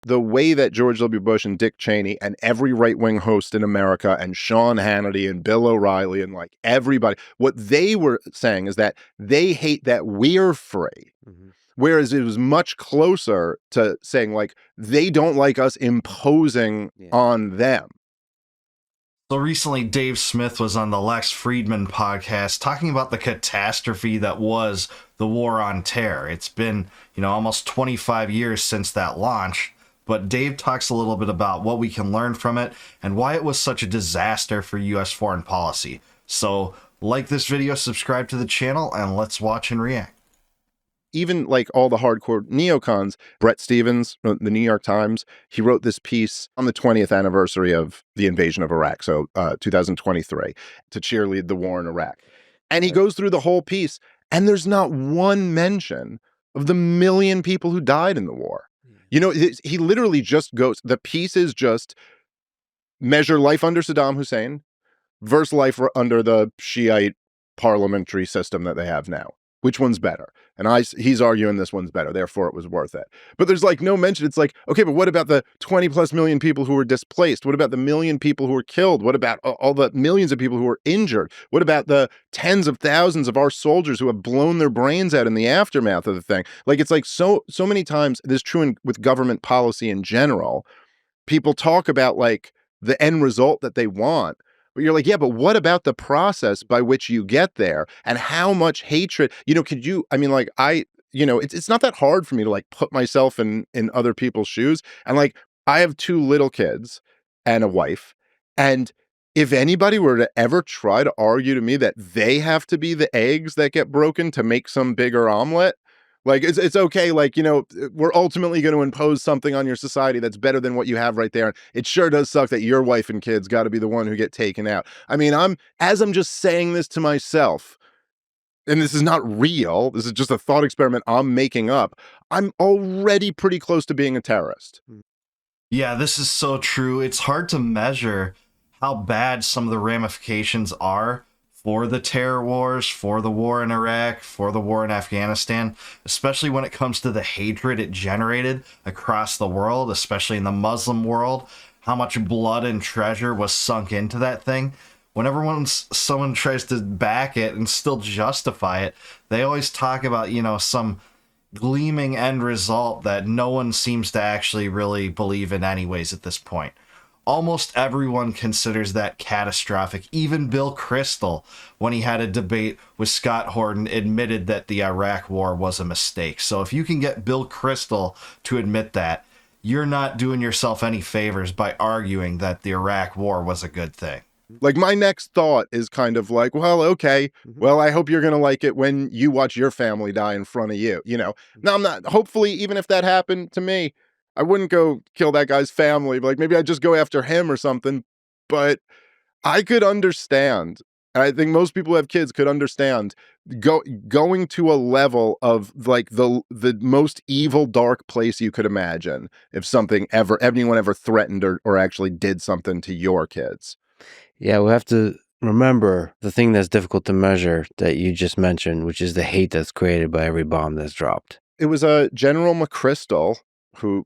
the way that George W. Bush and Dick Cheney and every right-wing host in America and Sean Hannity and Bill O'Reilly and like everybody, what they were saying is that they hate that we're free. Mm-hmm. Whereas it was much closer to saying like they don't like us imposing on them. So recently, Dave Smith was on the Lex Friedman podcast talking about the catastrophe that was the War on Terror. It's been, almost 25 years since that launch, but Dave talks a little bit about what we can learn from it and why it was such a disaster for U.S. foreign policy. So like this video, subscribe to the channel, and let's watch and react. Even like all the hardcore neocons, Brett Stevens, the New York Times, he wrote this piece on the 20th anniversary of the invasion of Iraq, so 2023, to cheerlead the war in Iraq. And he goes through the whole piece, and there's not one mention of the million people who died in the war. He literally just goes, the piece is just measure life under Saddam Hussein versus life under the Shiite parliamentary system that they have now. Which one's better? And he's arguing this one's better, therefore it was worth it. But there's like no mention. It's like, okay, but what about the 20 plus million people who were displaced? What about the million people who were killed? What about all the millions of people who were injured? What about the tens of thousands of our soldiers who have blown their brains out in the aftermath of the thing? Like, it's like so many times, this is true with government policy in general. People talk about like the end result that they want. But you're like, yeah, but what about the process by which you get there and how much hatred, it's not that hard for me to like put myself in other people's shoes. And like, I have 2 little kids and a wife. And if anybody were to ever try to argue to me that they have to be the eggs that get broken to make some bigger omelet, like, it's okay. Like, we're ultimately going to impose something on your society that's better than what you have right there. And it sure does suck that your wife and kids got to be the one who get taken out. I mean, I'm just saying this to myself, and this is not real. This is just a thought experiment I'm making up. I'm already pretty close to being a terrorist. Yeah, this is so true. It's hard to measure how bad some of the ramifications are for the terror wars, for the war in Iraq, for the war in Afghanistan, especially when it comes to the hatred it generated across the world, especially in the Muslim world, how much blood and treasure was sunk into that thing. Whenever someone tries to back it and still justify it, they always talk about, some gleaming end result that no one seems to actually really believe in anyways at this point. Almost everyone considers that catastrophic. Even Bill Kristol, when he had a debate with Scott Horton, admitted that the Iraq war was a mistake. So if you can get Bill Kristol to admit that, you're not doing yourself any favors by arguing that the Iraq war was a good thing. Like, my next thought is kind of like, well, okay, well, I hope you're going to like it when you watch your family die in front of you. Now I'm not, hopefully, even if that happened to me, I wouldn't go kill that guy's family. Like, maybe I'd just go after him or something. But I could understand, and I think most people who have kids could understand, going to a level of like the most evil, dark place you could imagine if anyone ever threatened or actually did something to your kids. Yeah, we have to remember the thing that's difficult to measure that you just mentioned, which is the hate that's created by every bomb that's dropped. It was General McChrystal who,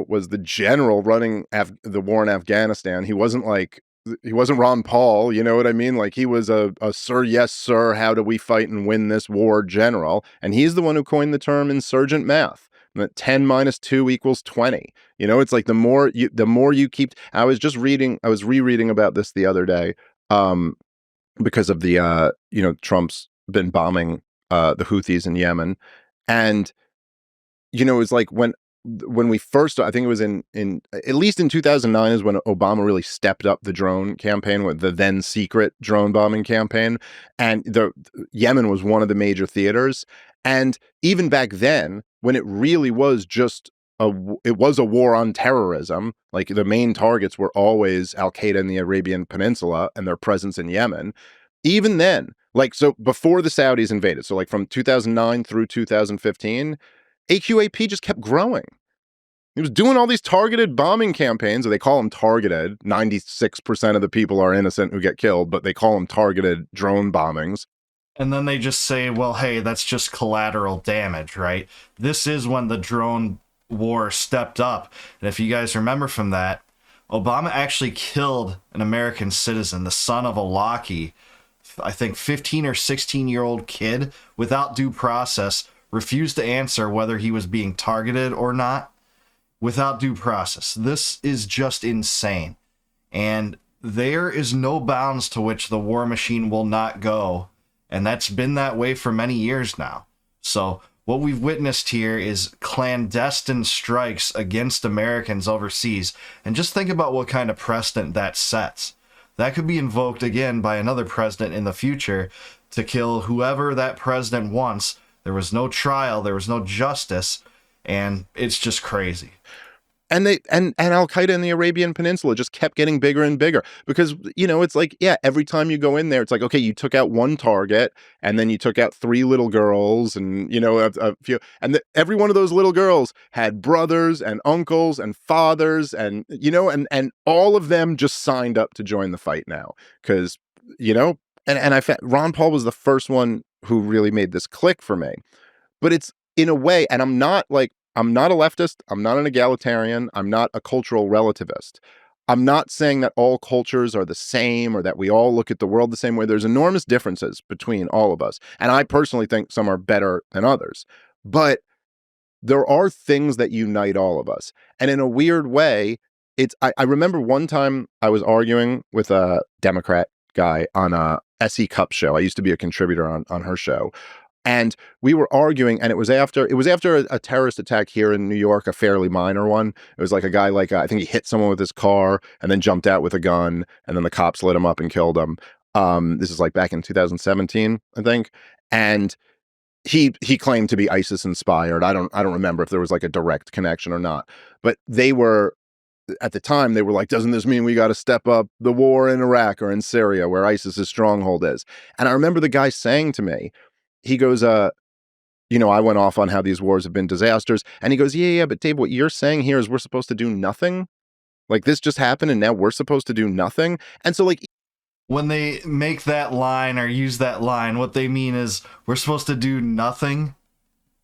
was the general running the war in Afghanistan. He wasn't Ron Paul, you know what I mean? Like, he was a sir, yes, sir, how do we fight and win this war general. And he's the one who coined the term insurgent math. That 10 minus 2 equals 20. It's like the more you keep. I was rereading about this the other day, because of the Trump's been bombing the Houthis in Yemen, and it's like when we first, I think it was in at least in 2009 is when Obama really stepped up the drone campaign with the then secret drone bombing campaign, and Yemen was one of the major theaters. And even back then, when it really was just a war on terrorism, like the main targets were always Al-Qaeda in the Arabian Peninsula and their presence in Yemen. Even then, like, so before the Saudis invaded, so like from 2009 through 2015, AQAP just kept growing. He was doing all these targeted bombing campaigns, or they call them targeted. 96% of the people are innocent who get killed, but they call them targeted drone bombings. And then they just say, well, hey, that's just collateral damage, right? This is when the drone war stepped up. And if you guys remember from that, Obama actually killed an American citizen, the son of a lackey, I think 15 or 16-year-old kid, without due process, refused to answer whether he was being targeted or not without due process. This is just insane. And there is no bounds to which the war machine will not go. And that's been that way for many years now. So what we've witnessed here is clandestine strikes against Americans overseas. And just think about what kind of precedent that sets. That could be invoked again by another president in the future to kill whoever that president wants. There was no trial, there was no justice, and it's just crazy. And Al Qaeda in the Arabian Peninsula just kept getting bigger and bigger because, it's like, yeah, every time you go in there, it's like, okay, you took out one target and then you took out 3 little girls and, a few, and every one of those little girls had brothers and uncles and fathers and, and all of them just signed up to join the fight now because, and I found Ron Paul was the first one who really made this click for me. But it's in a way, and I'm not a leftist, I'm not an egalitarian, I'm not a cultural relativist. I'm not saying that all cultures are the same or that we all look at the world the same way. There's enormous differences between all of us. And I personally think some are better than others. But there are things that unite all of us. And in a weird way, I remember one time I was arguing with a Democrat guy on a SE Cup show. I used to be a contributor on her show. And we were arguing, and it was after a terrorist attack here in New York, a fairly minor one. It was like a guy, I think he hit someone with his car and then jumped out with a gun, and then the cops lit him up and killed him. This is like back in 2017, I think. And he claimed to be ISIS inspired. I don't remember if there was like a direct connection or not. But they were, at the time, they were like, doesn't this mean we got to step up the war in Iraq or in Syria where ISIS's stronghold is? And I remember the guy saying to me, he goes, I went off on how these wars have been disasters. And he goes, yeah, but Dave, what you're saying here is we're supposed to do nothing? Like this just happened and now we're supposed to do nothing? And so when they make that line or use that line, what they mean is we're supposed to do nothing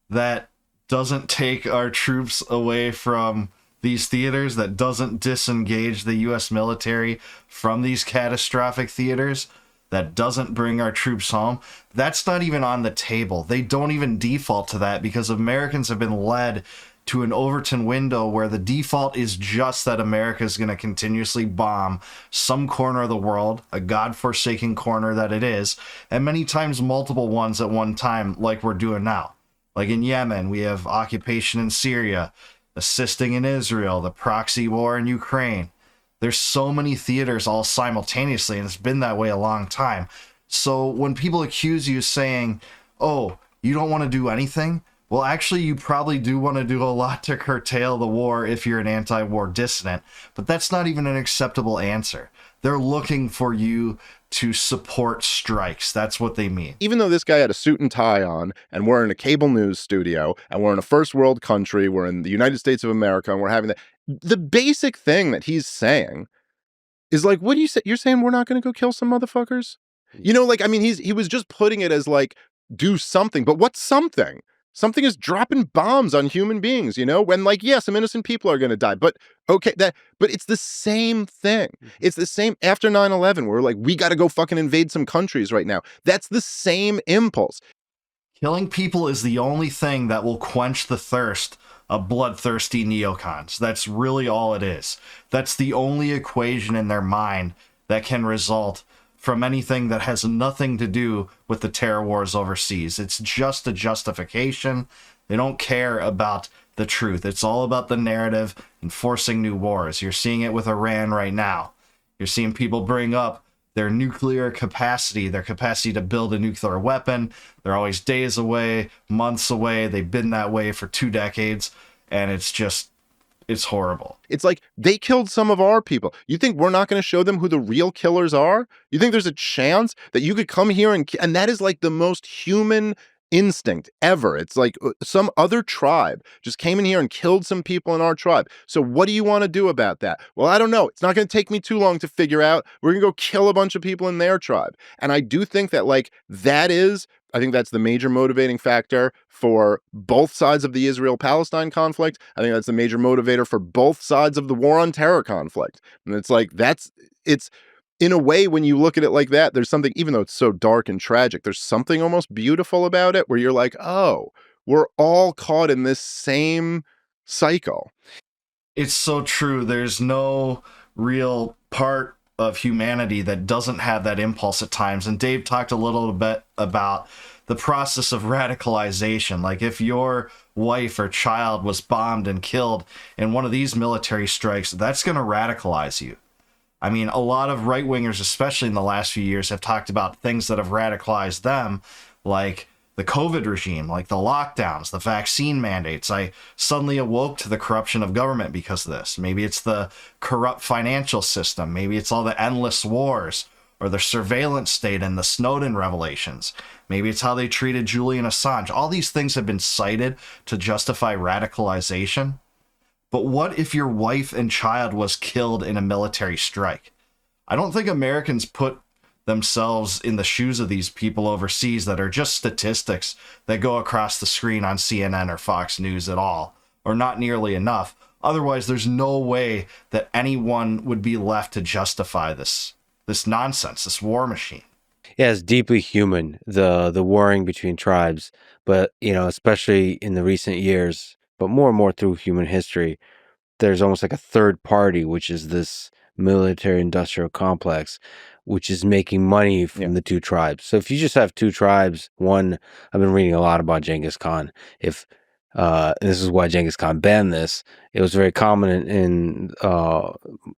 that doesn't take our troops away from these theaters, that doesn't disengage the U.S. military from these catastrophic theaters, that doesn't bring our troops home. That's not even on the table. They don't even default to that because Americans have been led to an Overton window where the default is just that America is going to continuously bomb some corner of the world, a godforsaken corner that it is, and many times multiple ones at one time, like we're doing now. Like in Yemen, we have occupation in Syria, assisting in Israel, the proxy war in Ukraine. There's so many theaters all simultaneously, and it's been that way a long time. So when people accuse you saying, oh, you don't want to do anything, well, actually, you probably do want to do a lot to curtail the war if you're an anti-war dissident, but that's not even an acceptable answer. They're looking for you to support strikes. That's what they mean. Even though this guy had a suit and tie on, and we're in a cable news studio, and we're in a first world country, we're in the United States of America, and we're having the basic thing that he's saying is like, what do you say? You're saying we're not going to go kill some motherfuckers? He was just putting it as like, do something, but what's something? Something is dropping bombs on human beings, when some innocent people are going to die, but okay, but it's the same thing. It's the same after 9/11. We're like, we got to go fucking invade some countries right now. That's the same impulse. Killing people is the only thing that will quench the thirst of bloodthirsty neocons. That's really all it is. That's the only equation in their mind that can result from anything that has nothing to do with the terror wars overseas. It's just a justification. They don't care about the truth. It's all about the narrative and forcing new wars. You're seeing it with Iran right now. You're seeing people bring up their nuclear capacity, their capacity to build a nuclear weapon. They're always days away, months away. They've been that way for 2 decades, and it's horrible. It's like they killed some of our people. You think we're not going to show them who the real killers are? You think there's a chance that you could come here and that is like the most human instinct ever. It's like some other tribe just came in here and killed some people in our tribe. So what do you want to do about that? Well, I don't know. It's not going to take me too long to figure out. We're going to go kill a bunch of people in their tribe. And I do think that that is I think that's the major motivating factor for both sides of the Israel-Palestine conflict. I think that's the major motivator for both sides of the war on terror conflict. And it's like, it's in a way, when you look at it like that, there's something, even though it's so dark and tragic, there's something almost beautiful about it where you're like, oh, we're all caught in this same cycle. It's so true. There's no real part of humanity that doesn't have that impulse at times. And Dave talked a little bit about the process of radicalization. Like if your wife or child was bombed and killed in one of these military strikes, that's going to radicalize you. I mean, a lot of right wingers, especially in the last few years, have talked about things that have radicalized them, like the COVID regime, like the lockdowns, the vaccine mandates. I suddenly awoke to the corruption of government because of this. Maybe it's the corrupt financial system. Maybe it's all the endless wars or the surveillance state and the Snowden revelations. Maybe it's how they treated Julian Assange. All these things have been cited to justify radicalization. But what if your wife and child was killed in a military strike? I don't think Americans put themselves in the shoes of these people overseas that are just statistics that go across the screen on CNN or Fox News at all, or not nearly enough. Otherwise, there's no way that anyone would be left to justify this nonsense, this war machine. Yeah, it's deeply human, the warring between tribes, but especially in the recent years, but more and more through human history, there's almost like a third party, which is this military industrial complex, which is making money from the two tribes. So if you just have two tribes, one, I've been reading a lot about Genghis Khan. And this is why Genghis Khan banned this. It was very common in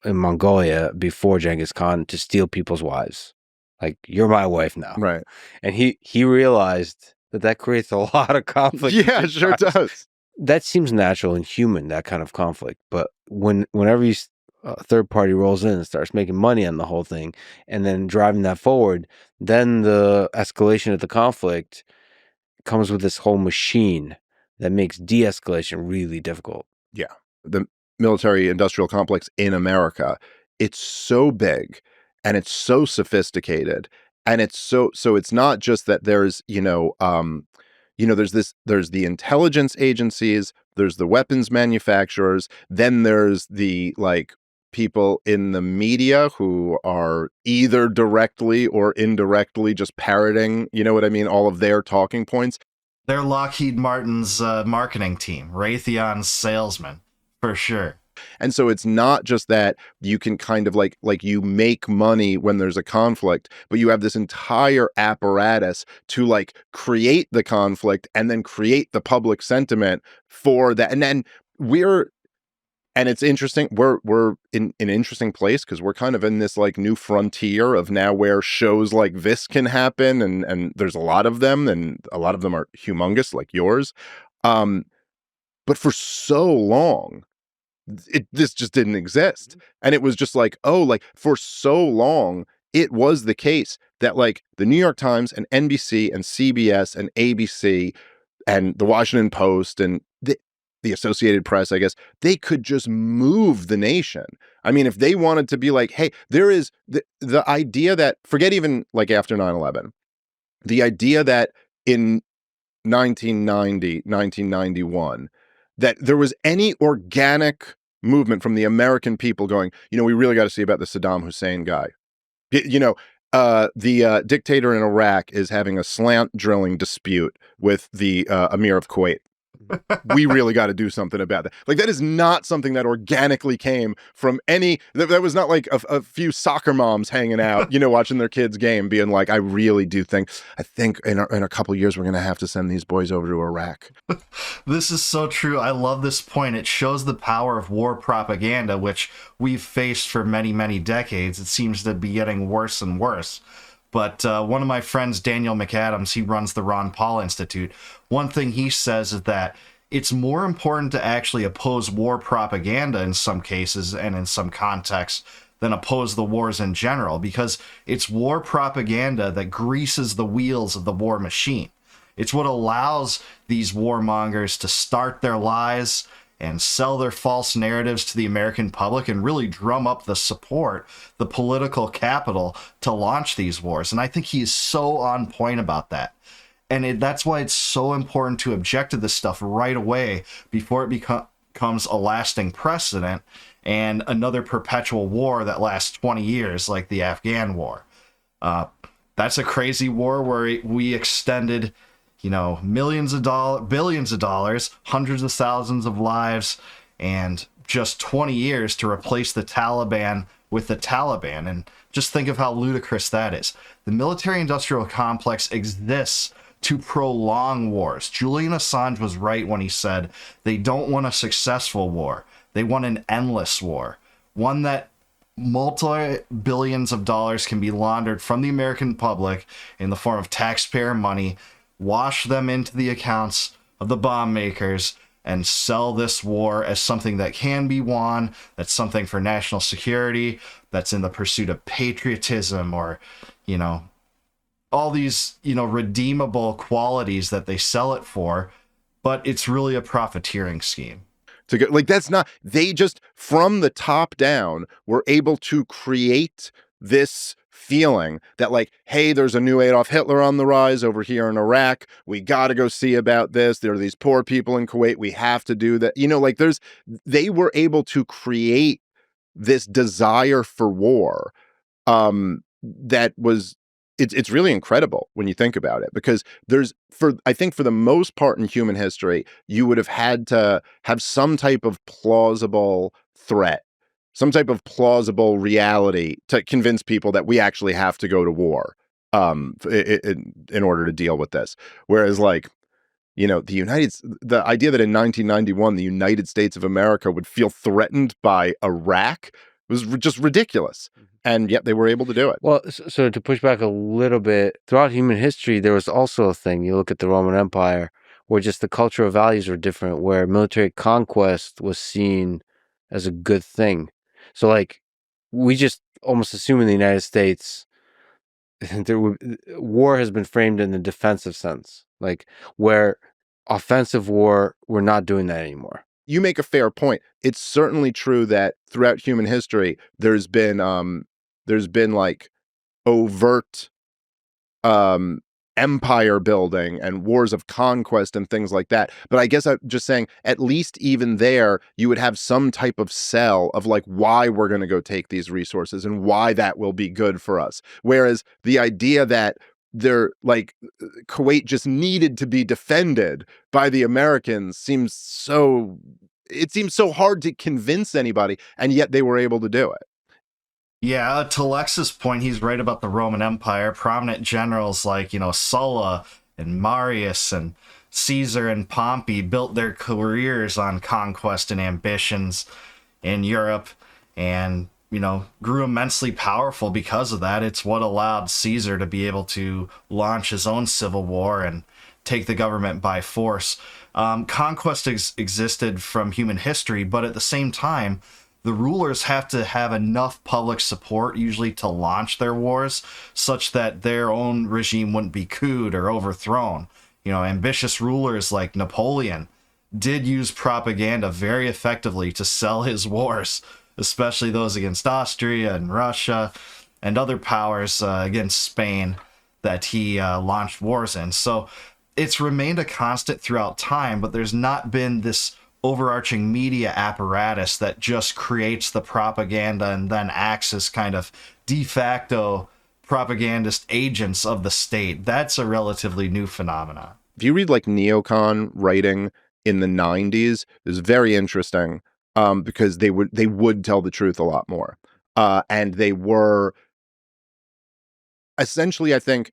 Mongolia before Genghis Khan to steal people's wives. Like, you're my wife now. Right. And he realized that creates a lot of conflict. Yeah, it sure does. That seems natural and human, that kind of conflict. But whenever you third party rolls in and starts making money on the whole thing and then driving that forward, then the escalation of the conflict comes with this whole machine that makes de-escalation really difficult. Yeah. The military industrial complex in America, it's so big and it's so sophisticated, and it's so it's not just that there's there's the intelligence agencies, there's the weapons manufacturers, then there's the people in the media who are either directly or indirectly just parroting, all of their talking points. They're Lockheed Martin's marketing team, Raytheon's salesman, for sure. And so it's not just that you can kind of like you make money when there's a conflict, but you have this entire apparatus to create the conflict and then create the public sentiment for that. And then it's interesting. We're in an interesting place because we're kind of in this new frontier of now where shows like this can happen, and there's a lot of them, and a lot of them are humongous, like yours. But for so long, this just didn't exist, and it was just for so long, it was the case that the New York Times and NBC and CBS and ABC and the Washington Post and the Associated Press, I guess, they could just move the nation. I mean, if they wanted to be hey, there is the idea that, forget even after 9/11, the idea that in 1991, that there was any organic movement from the American people going, we really got to see about the Saddam Hussein guy. The dictator in Iraq is having a slant drilling dispute with the Emir of Kuwait. We really got to do something about that. That is not something that organically came from any. That was not a few soccer moms hanging out, watching their kids' game, being I really do think. I think in a couple of years we're going to have to send these boys over to Iraq. This is so true. I love this point. It shows the power of war propaganda, which we've faced for many, many decades. It seems to be getting worse and worse. But one of my friends, Daniel McAdams, he runs the Ron Paul Institute. One thing he says is that it's more important to actually oppose war propaganda in some cases and in some contexts than oppose the wars in general, because it's war propaganda that greases the wheels of the war machine. It's what allows these warmongers to start their lies and sell their false narratives to the American public and really drum up the support, the political capital to launch these wars. And I think he is so on point about that. that's why it's so important to object to this stuff right away before it becomes a lasting precedent and another perpetual war that lasts 20 years, like the Afghan War. Uh, that's a crazy war where we extended, millions of dollars, billions of dollars, hundreds of thousands of lives, and just 20 years to replace the Taliban with the Taliban. And just think of how ludicrous that is. The military industrial complex exists to prolong wars. Julian Assange was right when he said they don't want a successful war. They want an endless war, one that multi-billions of dollars can be laundered from the American public in the form of taxpayer money, wash them into the accounts of the bomb makers, and sell this war as something that can be won, that's something for national security, that's in the pursuit of patriotism, or, all these, redeemable qualities that they sell it for, but it's really a profiteering scheme. To go, like, that's not, they just from the top down were able to create this feeling that, like, hey, there's a new Adolf Hitler on the rise over here in Iraq. We got to go see about this. There are these poor people in Kuwait. We have to do that. Like, they were able to create this desire for war that was, it's really incredible when you think about it, because I think for the most part in human history, you would have had to have some type of plausible threat, some type of plausible reality to convince people that we actually have to go to war in order to deal with this. Whereas, like, the idea that in 1991 the United States of America would feel threatened by Iraq was just ridiculous. And yet they were able to do it. Well, so to push back a little bit, throughout human history, there was also a thing. You look at the Roman Empire, where just the cultural values were different, where military conquest was seen as a good thing. So, like, we just almost assume in the United States, war has been framed in the defensive sense, like, where offensive war, we're not doing that anymore. You make a fair point. It's certainly true that throughout human history, there's been like overt empire building and wars of conquest and things like that. But I guess I'm just saying, at least even there, you would have some type of sell of, like, why we're going to go take these resources and why that will be good for us. Whereas the idea that Kuwait just needed to be defended by the Americans seems so hard to convince anybody, and yet they were able to do it. Yeah, to Lex's point, he's right about the Roman Empire. Prominent generals like, Sulla and Marius and Caesar and Pompey built their careers on conquest and ambitions in Europe, and, grew immensely powerful because of that. It's what allowed Caesar to be able to launch his own civil war and take the government by force. Conquest existed from human history, but at the same time, the rulers have to have enough public support, usually, to launch their wars, such that their own regime wouldn't be couped or overthrown. Ambitious rulers like Napoleon did use propaganda very effectively to sell his wars, especially those against Austria and Russia and other powers against Spain that he launched wars in. So it's remained a constant throughout time, but there's not been this overarching media apparatus that just creates the propaganda and then acts as kind of de facto propagandist agents of the state. That's a relatively new phenomenon. If you read, like, neocon writing in the 90s, it was very interesting because they would tell the truth a lot more. And they were essentially, I think,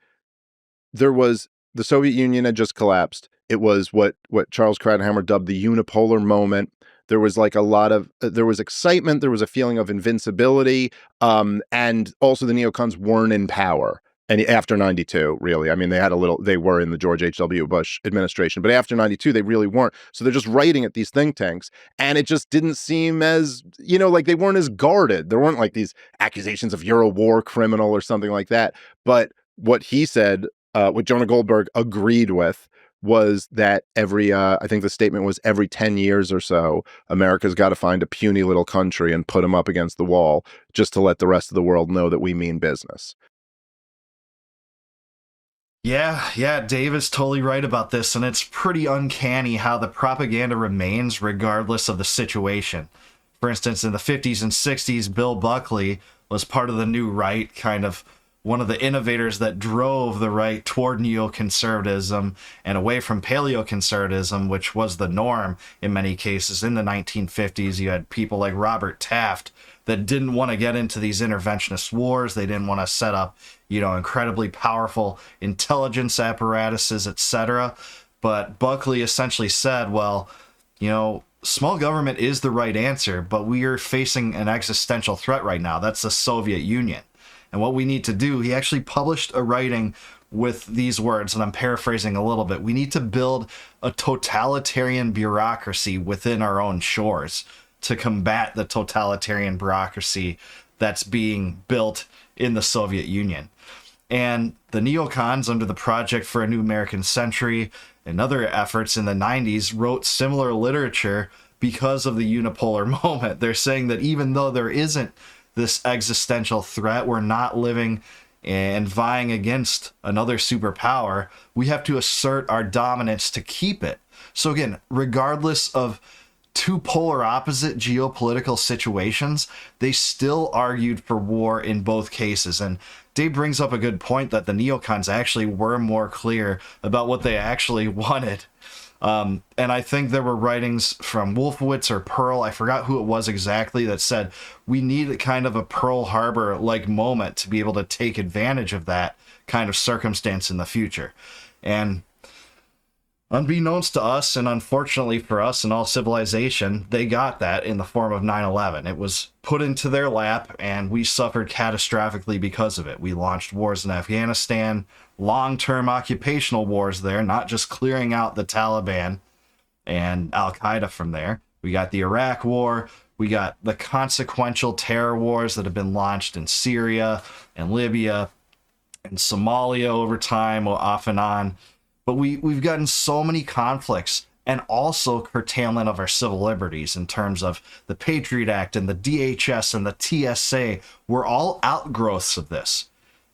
there was the Soviet Union had just collapsed. It was what Charles Krauthammer dubbed the unipolar moment. There was, like, a lot of there was excitement. There was a feeling of invincibility, and also the neocons weren't in power. And after 92, really, I mean, they were in the George H.W. Bush administration, but after 92, they really weren't. So they're just writing at these think tanks, and it just didn't seem as, like, they weren't as guarded. There weren't, like, these accusations of you're a war criminal or something like that. But what he said, what Jonah Goldberg agreed with, was that I think the statement was every 10 years or so, America's got to find a puny little country and put them up against the wall just to let the rest of the world know that we mean business. Yeah, Dave is totally right about this, and it's pretty uncanny how the propaganda remains regardless of the situation. For instance, in the 50s and 60s, Bill Buckley was part of the new right, kind of one of the innovators that drove the right toward neoconservatism and away from paleoconservatism, which was the norm in many cases. In the 1950s, you had people like Robert Taft that didn't want to get into these interventionist wars. They didn't want to set up, incredibly powerful intelligence apparatuses, etc. But Buckley essentially said, well, small government is the right answer, but we are facing an existential threat right now. That's the Soviet Union. And what we need to do, he actually published a writing with these words, and I'm paraphrasing a little bit. We need to build a totalitarian bureaucracy within our own shores to combat the totalitarian bureaucracy that's being built in the Soviet Union. And the neocons, under the Project for a New American Century and other efforts in the 90s, wrote similar literature because of the unipolar moment. They're saying that even though there isn't this existential threat, we're not living and vying against another superpower, we have to assert our dominance to keep it. So again, regardless of two polar opposite geopolitical situations, they still argued for war in both cases. And Dave brings up a good point that the neocons actually were more clear about what they actually wanted. And I think there were writings from Wolfowitz or Pearl, I forgot who it was exactly, that said we need kind of a Pearl Harbor like moment to be able to take advantage of that kind of circumstance in the future. And unbeknownst to us, and unfortunately for us and all civilization, they got that in the form of 9/11. It was put into their lap, and we suffered catastrophically because of it. We launched wars in Afghanistan, long-term occupational wars there, not just clearing out the Taliban and Al-Qaeda from there. We got the Iraq War. We got the consequential terror wars that have been launched in Syria and Libya and Somalia over time, off and on. But we've gotten so many conflicts and also curtailment of our civil liberties in terms of the Patriot Act and the DHS and the TSA. We're all outgrowths of this.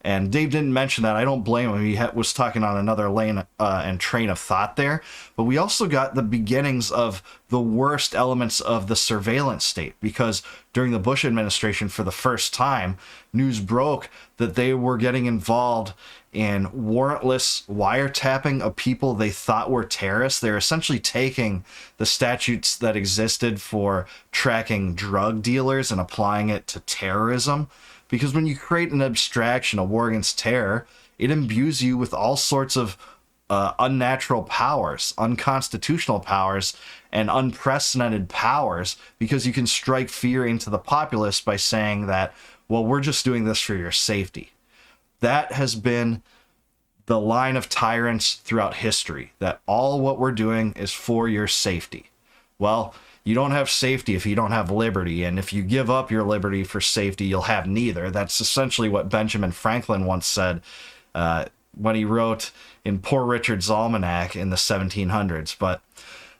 And Dave didn't mention that. I don't blame him. He was talking on another lane and train of thought there. But we also got the beginnings of the worst elements of the surveillance state, because during the Bush administration, for the first time, news broke that they were getting involved in warrantless wiretapping of people they thought were terrorists. They're essentially taking the statutes that existed for tracking drug dealers and applying it to terrorism. Because when you create an abstraction, a war against terror, it imbues you with all sorts of unnatural powers, unconstitutional powers, and unprecedented powers, because you can strike fear into the populace by saying that, well, we're just doing this for your safety. That has been the line of tyrants throughout history, that all what we're doing is for your safety. Well, you don't have safety if you don't have liberty, and if you give up your liberty for safety, you'll have neither. That's essentially what Benjamin Franklin once said when he wrote in Poor Richard's Almanac in the 1700s. But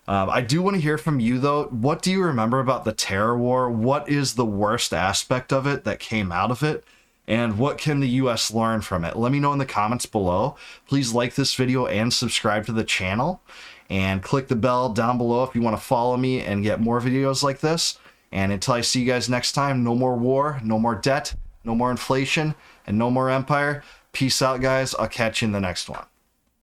I do want to hear from you, though. What do you remember about the terror war? What is the worst aspect of it that came out of it? And what can the U.S. learn from it? Let me know in the comments below. Please like this video and subscribe to the channel. And click the bell down below if you want to follow me and get more videos like this. And until I see you guys next time, no more war, no more debt, no more inflation, and no more empire. Peace out, guys. I'll catch you in the next one.